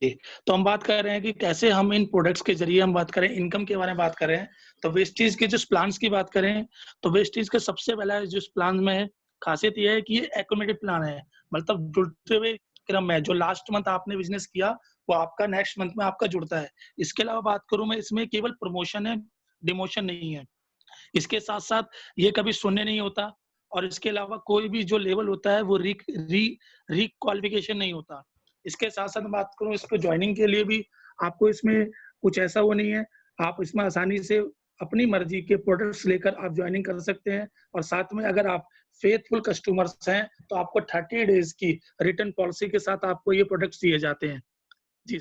जी, तो हम बात कर रहे हैं कि कैसे हम इन प्रोडक्ट्स के ज़रिए हम बात करें, इनकम के बारे में बात कर रहे हैं, तो वेस्टेज के जिस प्लान्स की बात करें, तो वेस्टेज का सबसे पहला जिस प्लान में है, ख़ासियत ये है कि ये एक्यूमुलेटेड प्लान है। मतलब जुड़ते हुए क्रम है, जो लास्ट मंथ आपने बिज़नेस किया, वो आपका नेक्स्ट मंथ में आपका जुड़ता है। इसके अलावा बात करूँ मैं इसमें केवल प्रमोशन है, डिमोशन नहीं है। इसके साथ-साथ ये कभी शून्य नहीं होता और इसके अलावा कोई भी जो लेवल होता है वो री-क्वालिफ़िकेशन नहीं होता। इसके साथ-साथ मैं बात करूँ इसको जॉइनिंग के लिए भी आपको इसमें कुछ ऐसा वो नहीं है, आप इसमें आसानी से अपनी मर्ज़ी के प्रोडक्ट्स लेकर आप जॉइनिंग कर सकते हैं और साथ में अगर आप फेथफुल कस्टमर्स हैं, तो आपको 30 डेज़ की रिटर्न पॉलिसी के साथ आपको ये प्रोडक्ट्स दिए जाते हैं। जी।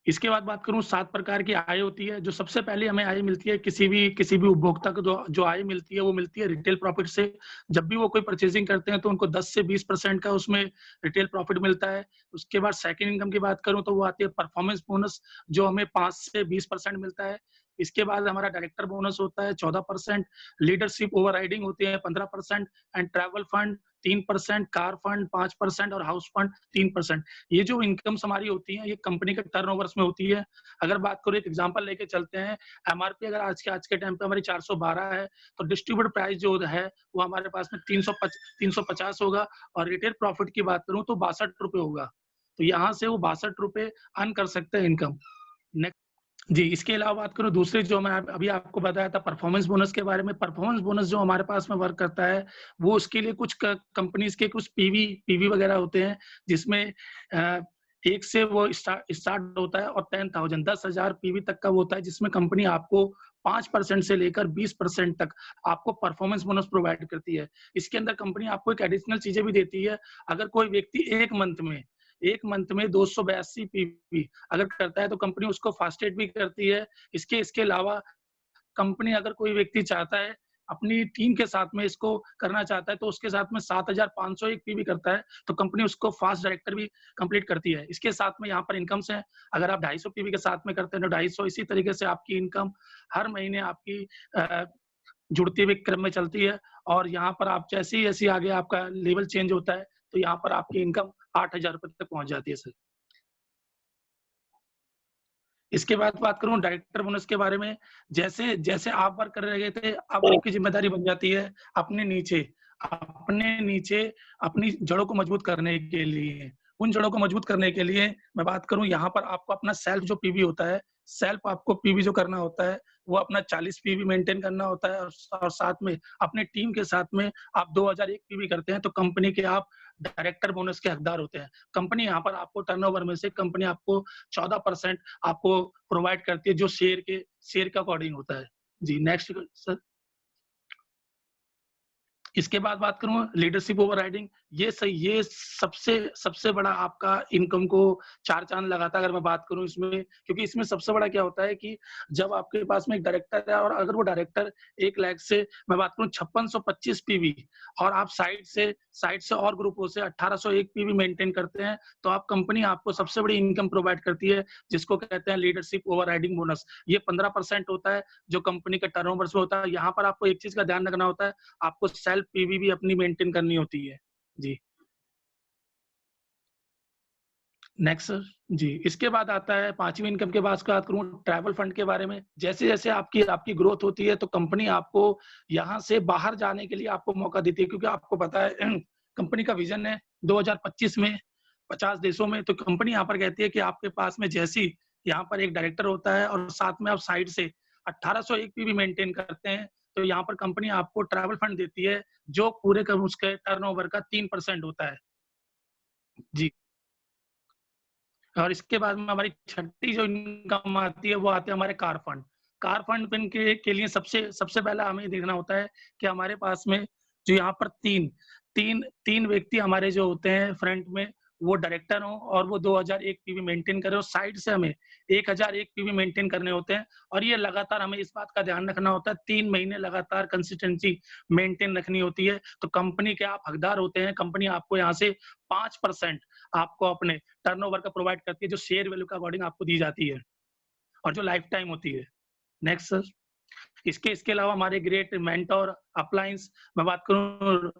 इसके बाद बात करूँ 7 प्रकार की आय होती है, जो सबसे पहले हमें आय मिलती है किसी भी उपभोक्ता को जो आय मिलती है, वो मिलती है रिटेल प्रॉफिट से। जब भी वो कोई परचेज़िंग करते हैं, तो उनको 10 से 20% का उसमें रिटेल प्रॉफिट मिलता है। उसके बाद सेकंड इनकम की बात करूँ, तो वो आती है परफॉर्मेंस बोनस, जो हमें 5 से 20% मिलता है। इसके बाद हमारा डायरेक्टर बोनस होता है 14%, लीडरशिप ओवरराइडिंग होती है 15% and travel fund 3%, car fund 5% और हाउस फंड 3%। ये जो इनकम्स हमारी होती हैं, ये कंपनी के टर्नओवर्स में होती है। अगर बात करूँ एक एग्ज़ाम्पल लेके चलते हैं, एमआरपी अगर आज के टाइम पे हमारी 412 है, तो डिस्ट्रीब्यूटर प्राइस जो है, वो हमारे पास में 350 होगा और रिटेल प्रॉफिट की बात करूँ तो ₹62 होगा। तो यहाँ से वो ₹62 अर्न कर सकते हैं इनकम। ने जी, इसके अलावा बात करूँ दूसरे जो मैं अभी आपको बताया था परफॉर्मेंस बोनस के बारे में, परफॉर्मेंस बोनस जो हमारे पास में वर्क करता है, वो उसके लिए कुछ क कंपनीज़ के कुछ पीवी वगैरह होते हैं, जिसमें अ, 1 से वो स्टार्ट होता है और 10,000 पीवी तक का वो होता है, जिसमें कंपनी आपको 5% से लेकर 20% तक आपको परफॉर्मेंस बोनस प्रोवाइड करती है। इसके अंदर कंपनी आपको एक एडिशनल चीज़ें भी देती है, अगर कोई व्यक्ति 1 मंथ में 282 पीवी अगर करता है तो कंपनी उसको फास्ट ट्रैक भी करती है। इसके अलावा कंपनी अगर कोई व्यक्ति चाहता है, अपनी टीम के साथ में इसको करना चाहता है, तो उसके साथ में 7,501 पीवी करता है, तो कंपनी उसको फास्ट डायरेक्टर भी कंप्लीट करती है। इसके साथ में यहाँ पर इनकम्स हैं, अगर आप 250 पीवी के साथ में करते हैं, तो 250 इसी तरीके से आपकी इनकम हर महीने आपकी अ, जुड़ती हुई क्रम में चलती है और यहाँ पर आप जैसे ही आगे आपका लेवल चेंज होता है, तो यहाँ पर आपकी इनकम ₹8,000 तक पहुँच जाती है सर। इसके बाद बात करूँ डायरेक्टर बोनस के बारे में, जैसे जैसे आप वर्क कर रहे थे, अब आपकी ज़िम्मेदारी बन जाती है अपने नीचे अपने नीचे अपनी जड़ों को मजबूत करने के लिए। उन जड़ों को मजबूत करने के लिए मैं बात करूँ यहाँ पर आपको अपना सेल्फ जो पीवी होता है, सेल्फ आपको पीवी जो करना होता है, वो अपना 40 पीवी मेंटेन करना होता है और साथ में अपने टीम के साथ में आप 2001 पीवी करते हैं, तो कंपनी के आप डायरेक्टर बोनस के हकदार होते हैं। कंपनी यहाँ पर आपको टर्नओवर में से कंपनी आपको 14% आपको प्रोवाइड करती है जो शेयर के अकॉर्डिंग होता है। जी, नेक्स्ट सर। इसके बाद बात करूँ लीडरशिप ओवरराइडिंग ये सबसे सबसे बड़ा आपका इनकम को 4 चाँद लगाता है अगर मैं बात करूँ इसमें क्योंकि इसमें सबसे बड़ा क्या होता है कि जब आपके पास में एक डायरेक्टर है और अगर वो डायरेक्टर 1 लाख से मैं बात करूँ 5625 पीवी और आप साइड से और ग्रुपों से 1801 पीवी मेंटेन करते हैं, तो आप कंपनी आपको सबसे बड़ी इनकम प्रोवाइड करती है, जिसको कहते हैं लीडरशिप ओवरराइडिंग बोनस। ये 15% होता है, जो कंपनी के टर्नओवर से होता है। यहाँ पर आपको एक चीज़ का ध्यान रखना होता है आपको सेल्फ पीवी भी अपनी मेंटेन करनी होती है। जी, नेक्स्ट सर। जी, इसके बाद आता है 5वीं इनकम के बाद बात करूँ ट्रैवल फंड के बारे में। जैसे-जैसे आपकी आपकी ग्रोथ होती है तो कंपनी आपको यहाँ से बाहर जाने के लिए आपको मौका देती है क्योंकि आपको पता है कंपनी का विज़न है 2025 में 50 देशों में तो कंपनी यहाँ पर कहती है कि आपके पास में जैसे ही यहाँ पर एक डायरेक्टर होता है और साथ में आप साइड से 1801 पीवी मेंटेन करते हैं, तो यहाँ पर कंपनी आपको ट्रैवल फंड देती है, जो पूरे का उसके टर्नओवर का 3% होता है। जी। और इसके बाद में हमारी छठी जो इनकम आती है, वो आते हैं हमारे car fund. Car fund pin के लिए सबसे सबसे पहला हमें देखना होता है कि हमारे पास में जो यहाँ पर 3 व्यक्ति हमारे जो होते हैं फ्रंट में, वो डायरेक्टर हों और वो 2001 पीवी मेंटेन करें और साइड से हमें 1001 पीवी मेंटेन करने होते हैं और ये लगातार हमें इस बात का ध्यान रखना होता है 3 महीने लगातार कंसिस्टेंसी मेंटेन रखनी होती है। तो कंपनी के आप हकदार होते हैं, कंपनी आपको यहाँ से 5% आपको अपने टर्नओवर का प्रोवाइड करती है, जो शेयर वैल्यू के अकॉर्डिंग आपको दी जाती है और जो लाइफ टाइम होती है। Next sir. इसके इसके अलावा हमारे ग्रेट मेंटर अपलायंस मैं बात करूँ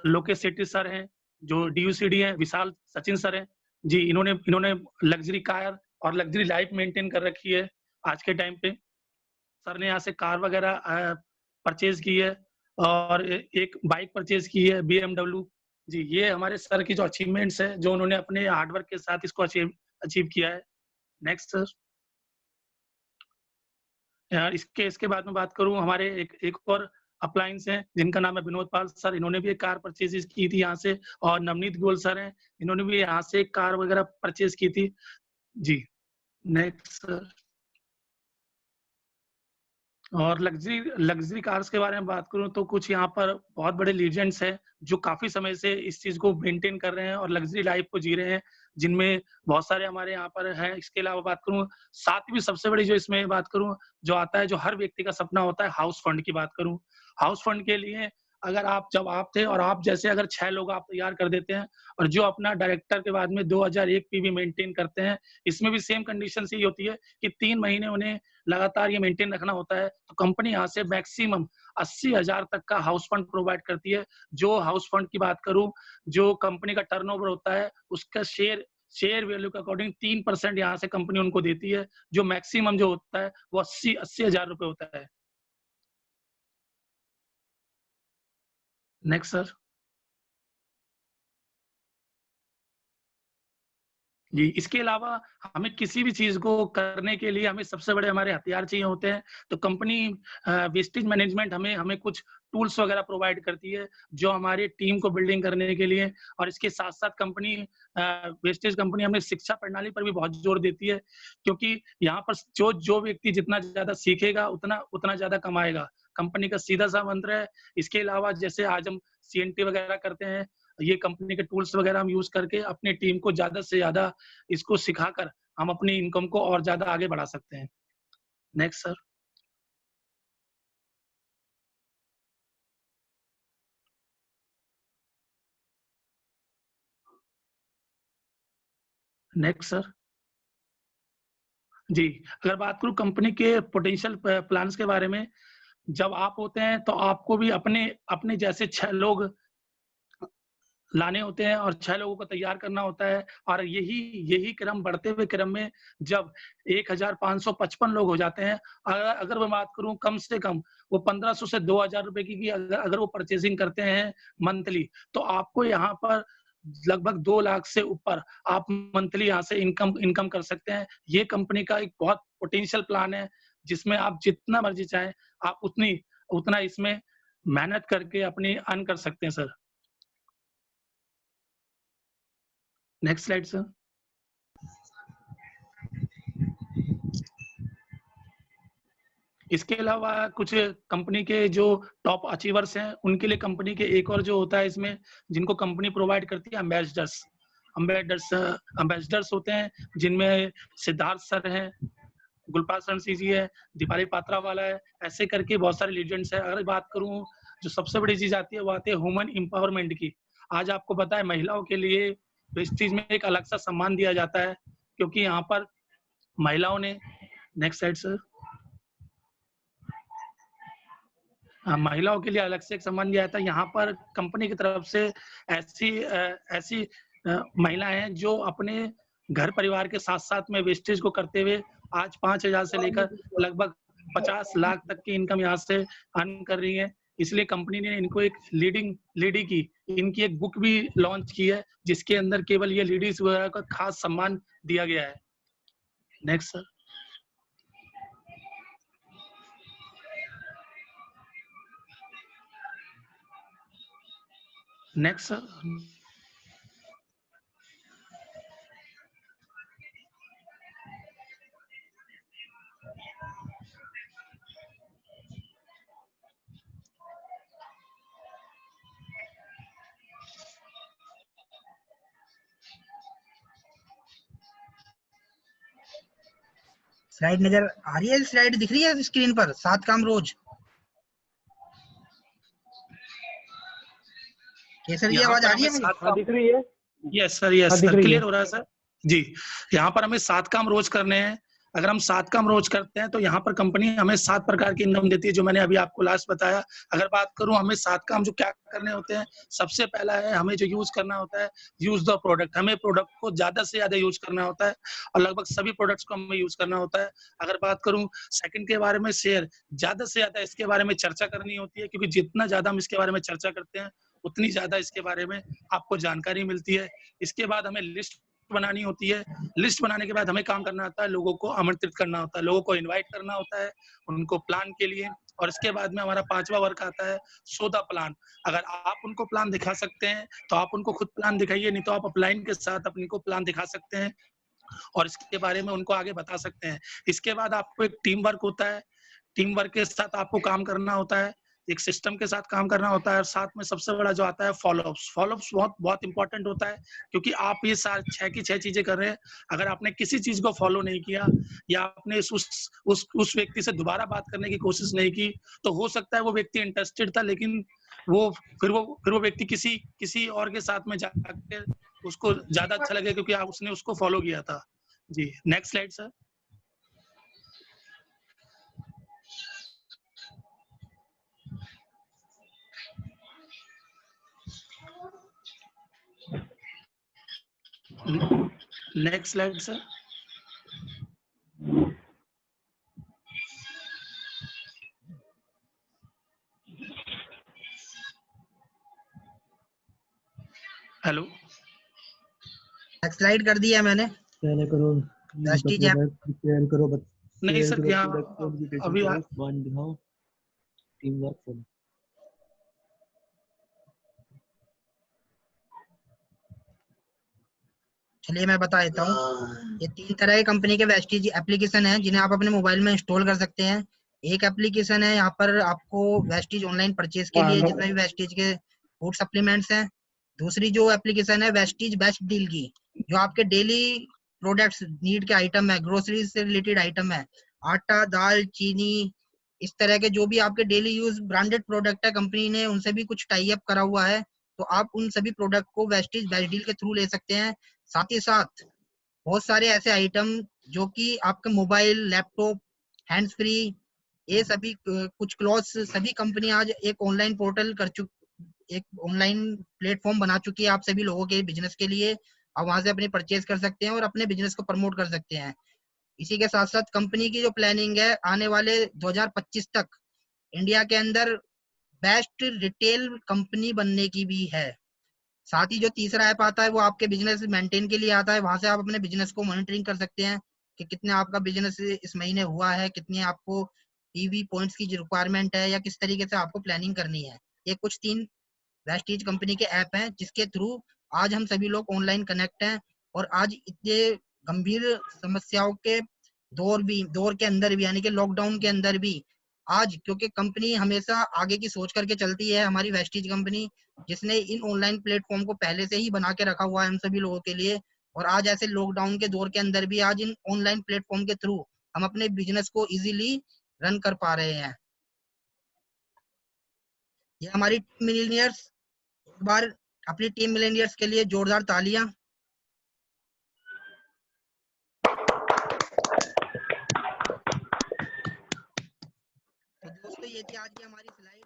लोकेश सेठी सर हैं, जो DUCD है विशाल सचिन सर हैं जी, इन्होंने लग्जरी कार और लग्जरी लाइफ मेंटेन कर रखी है आज के टाइम पे। सर ने यहाँ से कार वगैरह परचेज की है और एक बाइक परचेज की है BMW जी। ये हमारे सर की जो अचीवमेंट्स है, जो उन्होंने अपने हार्डवर्क के साथ इसको अचीव किया है। Next sir. इसके इसके बाद में बात करूं, हमारे एक और अप्लायंस हैं जिनका नाम है विनोद पाल सर। इन्होंने भी एक कार परचेज की थी यहाँ से। और नवनीत गोयल सर हैं, इन्होंने भी यहाँ से एक कार वगैरह परचेज की थी जी। Next sir. और लग्जरी कार्स के बारे में बात करूं तो कुछ यहाँ पर बहुत बड़े लीजेंड्स हैं जो काफी समय से इस चीज को मेंटेन कर रहे हैं और लग्जरी लाइफ को जी रहे हैं, जिनमें बहुत सारे हमारे यहाँ पर हैं। इसके अलावा बात करूं, सातवीं सबसे बड़ी जो इसमें बात करूं जो आता है, जो हर व्यक्ति का सपना होता है, हाउस फंड की बात करूं। हाउस फंड के लिए अगर जब आप थे और आप जैसे अगर 6 लोग आप तैयार कर देते हैं और जो अपना डायरेक्टर के बाद में 2001 PV मेंटेन करते हैं, इसमें भी सेम कंडीशन यही होती है कि 3 महीने उन्हें लगातार ये मेंटेन रखना होता है। तो कंपनी यहाँ से मैक्सिमम 80,000 तक का हाउस फंड प्रोवाइड करती है। जो हाउस फंड की बात करूं, जो कंपनी का टर्नओवर होता है उसका शेयर वैल्यू के अकॉर्डिंग 3% यहाँ से कंपनी उनको देती है, जो मैक्सिमम जो होता है वो 80,000 रुपए होता है। Next sir. जी, इसके अलावा हमें किसी भी चीज को करने के लिए हमें सबसे बड़े हमारे हथियार चाहिए होते हैं। तो कंपनी वेस्टेज मैनेजमेंट हमें हमें कुछ टूल्स वगैरह प्रोवाइड करती है जो हमारी टीम को बिल्डिंग करने के लिए। और इसके साथ साथ कंपनी वेस्टेज कंपनी हमें शिक्षा प्रणाली पर भी बहुत जोर देती है, क्योंकि यहाँ पर जो जो व्यक्ति जितना ज्यादा सीखेगा उतना उतना ज्यादा कमाएगा। कंपनी का सीधा सा मंत्र है। इसके अलावा जैसे आज हम CNT वगैरह करते हैं, ये कंपनी के टूल्स वगैरह हम यूज करके अपनी टीम को ज्यादा से ज्यादा इसको सिखाकर हम अपनी इनकम को और ज्यादा आगे बढ़ा सकते हैं। Next sir. Next sir. जी, अगर बात करूं कंपनी के पोटेंशियल प्लान्स के बारे में, जब आप होते हैं तो आपको भी अपने अपने जैसे 6 लोग लाने होते हैं और 6 लोगों को तैयार करना होता है। और यही यही क्रम बढ़ते हुए क्रम में जब 1555 लोग हो जाते हैं, अगर मैं बात करूं कम से कम वो 1500 से 2000 रुपए की अगर अगर वो परचेजिंग करते हैं मंथली, तो आपको यहाँ पर लगभग 2 लाख से ऊपर आप मंथली यहाँ से इनकम इनकम कर सकते हैं। ये कंपनी का एक बहुत पोटेंशियल प्लान है, जिसमें आप जितना मर्जी चाहें आप उतना इसमें मेहनत करके अपनी अर्न कर सकते हैं सर। Next slide sir. इसके अलावा कुछ कंपनी के जो टॉप अचीवर्स हैं उनके लिए कंपनी के एक और जो होता है इसमें, जिनको कंपनी प्रोवाइड करती है एम्बेसडर्स। एम्बेसडर्स होते हैं जिनमें सिद्धार्थ सर हैं, गुलपाल सी जी है, दीपाली पात्रा वाला है, ऐसे करके बहुत सारे लीजेंड्स हैं। अगर बात करूं जो सबसे बड़ी चीज आती है वो आती है ह्यूमन एम्पावरमेंट की। आज आपको पता है महिलाओं के लिए प्रेस्टीज में एक अलग सा सम्मान दिया जाता है, क्योंकि यहाँ पर महिलाओं ने, नेक्स्ट साइड सर, महिलाओं के लिए अलग से एक सम्मान दिया जाता है। यहाँ पर कंपनी की तरफ से ऐसी महिलाएं हैं जो अपने घर परिवार के साथ साथ में वेस्टेज को करते हुए आज 5,000 से लेकर लगभग 50 लाख तक की इनकम यहाँ से अर्न कर रही है। इसलिए कंपनी ने इनको एक लेडी की इनकी एक बुक भी लॉन्च की है, जिसके अंदर केवल ये लेडीज वगैरह का खास सम्मान दिया गया है। Next sir. Next sir. Slide नजर आ रही है? स्लाइड दिख रही है स्क्रीन पर? 7 काम रोज। सर ये आवाज आ रही है? हाँ, दिख रही है। Yes sir, yes sir, clear हो रहा है सर जी। यहाँ पर हमें 7 काम रोज करने हैं। अगर हम 7 काम रोज करते हैं तो यहाँ पर कंपनी हमें 7 प्रकार की इनकम देती है, जो मैंने अभी आपको लास्ट बताया। अगर बात करूं हमें 7 काम जो क्या करने होते हैं, सबसे पहला है हमें जो यूज करना होता है, यूज द प्रोडक्ट। हमें प्रोडक्ट को ज्यादा से ज्यादा यूज करना होता है और लगभग सभी प्रोडक्ट्स को हमें यूज करना होता है। अगर बात करूं सेकंड के बारे में, शेयर, ज्यादा से ज्यादा इसके बारे में चर्चा करनी होती है, क्योंकि जितना ज्यादा हम इसके बारे में चर्चा करते हैं उतनी ज्यादा इसके बारे में आपको जानकारी मिलती है। इसके बाद हमें लिस्ट बनानी होती है। लिस्ट बनाने के बाद हमें काम करना होता है, लोगों को आमंत्रित करना होता है, लोगों को इनवाइट करना होता है उनको प्लान के लिए। और इसके बाद में हमारा 5वां वर्क आता है शो द प्लान। अगर आप उनको प्लान दिखा सकते हैं तो आप उनको खुद प्लान दिखाइए, नहीं तो आप अपलाइन के साथ अपने को प्लान दिखा सकते हैं और इसके बारे में उनको आगे बता सकते हैं। इसके बाद आपको एक टीम वर्क होता है, टीम वर्क के साथ आपको काम करना होता है, एक सिस्टम के साथ काम करना होता है। और साथ में सबसे बड़ा जो आता है फॉलोअप्स। फॉलोअप्स बहुत बहुत इंपॉर्टेंट होता है, क्योंकि आप ये 6 की 6 चीजें कर रहे हैं, अगर आपने किसी चीज को फॉलो नहीं किया या आपने उस व्यक्ति से दोबारा बात करने की कोशिश नहीं की, तो हो सकता है वो व्यक्ति इंटरेस्टेड था, लेकिन वो व्यक्ति किसी और के साथ में जाकर उसको ज्यादा अच्छा लगे, क्योंकि उसने उसको फॉलो किया था। जी, next slide sir. Next slide sir. Hello, next slide कर दिया मैंने। पहले करो वेस्टीज ऐप शेयर करो, नहीं शेयर सर, करो, यहाँ प्रोडक्ट को एग्जीक्यूशन अभी करो, वन दिखाओ, टीम वर्क करो। चलिए मैं बता देता हूँ। ये 3 तरह के कंपनी के वेस्टीज एप्लीकेशन है जिन्हें आप अपने मोबाइल में इंस्टॉल कर सकते हैं। एक एप्लीकेशन है यहाँ पर आपको वेस्टीज ऑनलाइन परचेज के लिए, जिसमें भी वेस्टीज के फूड सप्लीमेंट्स हैं। दूसरी जो एप्लीकेशन है वेस्टीज बेस्ट डील की, जो आपके डेली प्रोडक्ट्स नीड के आइटम है, ग्रोसरी से रिलेटेड आइटम है, आटा, दाल, चीनी, इस तरह के जो भी आपके डेली यूज ब्रांडेड प्रोडक्ट है, कंपनी ने उनसे भी कुछ टाई अप करा हुआ है, तो आप उन सभी प्रोडक्ट को वेस्टीज बेस्ट डील के थ्रू ले सकते हैं। साथ ही साथ बहुत सारे ऐसे आइटम जो कि आपके मोबाइल, लैपटॉप, हैंड्स फ्री, ये सभी कुछ क्लॉथ्स, सभी कंपनी आज एक ऑनलाइन पोर्टल एक ऑनलाइन प्लेटफॉर्म बना चुकी है आप सभी लोगों के बिजनेस के लिए। आप वहां से अपनी परचेज कर सकते हैं और अपने बिजनेस को प्रमोट कर सकते हैं। इसी के साथ साथ कंपनी की जो प्लानिंग है आने वाले 2025 तक इंडिया के अंदर बेस्ट रिटेल कंपनी बनने की भी है। साथ ही जो तीसरा ऐप आता है वो आपके बिजनेस मेंटेन के लिए आता है। वहां से आप अपने बिजनेस को मॉनिटरिंग कर सकते हैं कि कितने आपका बिजनेस इस महीने हुआ है, कितने आपको पीवी पॉइंट्स की रिक्वायरमेंट है, या किस तरीके से आपको प्लानिंग करनी है। ये कुछ 3 वेस्टीज कंपनी के ऐप हैं जिसके थ्रू आज हम सभी लोग ऑनलाइन कनेक्ट हैं। और आज इतने गंभीर समस्याओं के दौर के अंदर भी, यानी कि लॉकडाउन के अंदर भी, आज क्योंकि कंपनी हमेशा आगे की सोच करके चलती है, हमारी वेस्टीज कंपनी, जिसने इन ऑनलाइन प्लेटफॉर्म को पहले से ही बना के रखा हुआ है हम सभी लोगों के लिए। और आज ऐसे लॉकडाउन के दौर के अंदर भी आज इन ऑनलाइन प्लेटफॉर्म के थ्रू हम अपने बिजनेस को इजीली रन कर पा रहे हैं। ये हमारी टीम मिलीनियर्स, एक बार अपनी टीम मिलीनियर्स के लिए जोरदार तालियां। तो दोस्तों ये थी आज की हमारी स्लाइड।